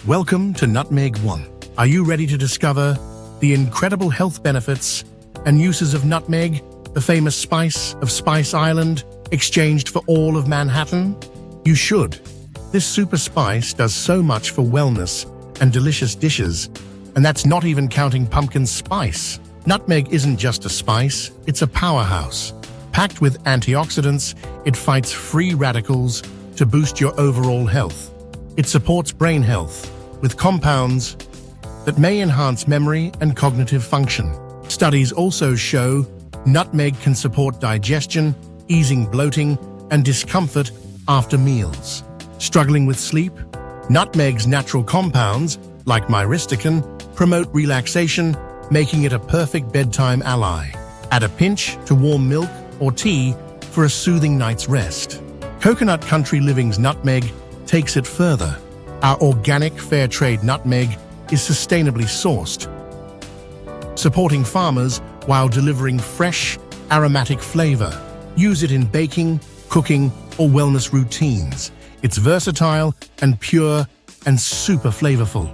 Welcome to Nutmeg 1. Are you ready to discover the incredible health benefits and uses of nutmeg, the famous spice of Spice Island, exchanged for all of Manhattan? You should. This super spice does so much for wellness and delicious dishes, and that's not even counting pumpkin spice. Nutmeg isn't just a spice, it's a powerhouse. Packed with antioxidants, it fights free radicals to boost your overall health. It supports brain health with compounds that may enhance memory and cognitive function. Studies also show nutmeg can support digestion, easing bloating and discomfort after meals. Struggling with sleep? Nutmeg's natural compounds, like myristicin, promote relaxation, making it a perfect bedtime ally. Add a pinch to warm milk or tea for a soothing night's rest. Coconut Country Living's nutmeg takes it further. Our organic fair trade nutmeg is sustainably sourced, supporting farmers while delivering fresh, aromatic flavor. Use it in baking, cooking, or wellness routines. It's versatile and pure and super flavorful.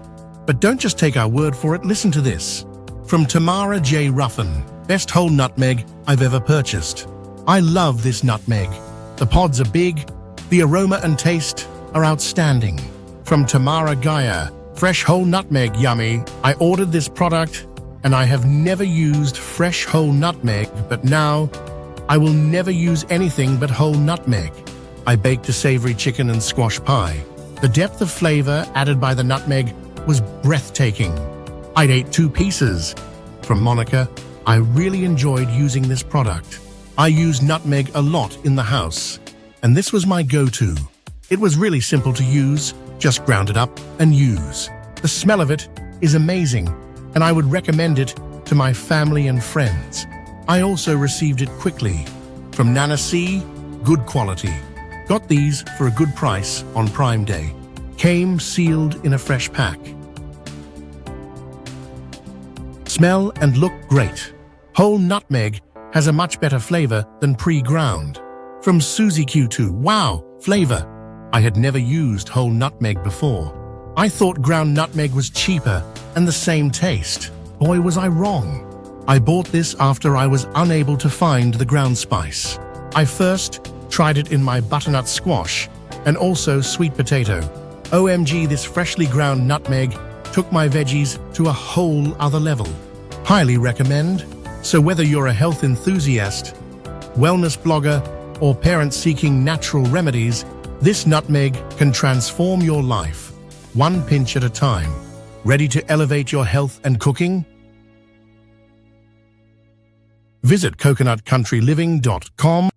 But don't just take our word for it, listen to this. From Tamara J. Ruffin, best whole nutmeg I've ever purchased. I love this nutmeg. The pods are big, the aroma and taste are outstanding. From Tamara Gaia, fresh whole nutmeg yummy. I ordered this product and I have never used fresh whole nutmeg, but now I will never use anything but whole nutmeg. I baked a savory chicken and squash pie. The depth of flavor added by the nutmeg was breathtaking. I'd ate 2 pieces. From Monica, I really enjoyed using this product. I use nutmeg a lot in the house, and this was my go-to. It was really simple to use, just ground it up and use. The smell of it is amazing, and I would recommend it to my family and friends. I also received it quickly. From Nana C, good quality. Got these for a good price on Prime Day. Came sealed in a fresh pack. Smell and look great. Whole nutmeg has a much better flavor than pre-ground. From Susie Q2, wow, flavor. I had never used whole nutmeg before. I thought ground nutmeg was cheaper and the same taste. Boy, was I wrong. I bought this after I was unable to find the ground spice. I first tried it in my butternut squash and also sweet potato. OMG, this freshly ground nutmeg took my veggies to a whole other level. Highly recommend. So whether you're a health enthusiast, wellness blogger, or parent seeking natural remedies, this nutmeg can transform your life, one pinch at a time. Ready to elevate your health and cooking? Visit coconutcountryliving.com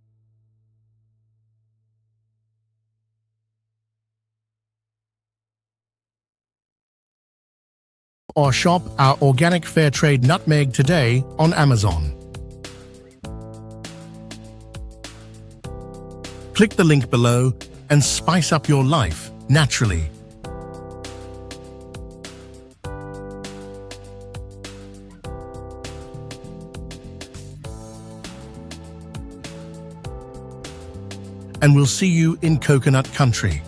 or shop our organic fair trade nutmeg today on Amazon. Click the link below and spice up your life naturally. And we'll see you in Coconut Country.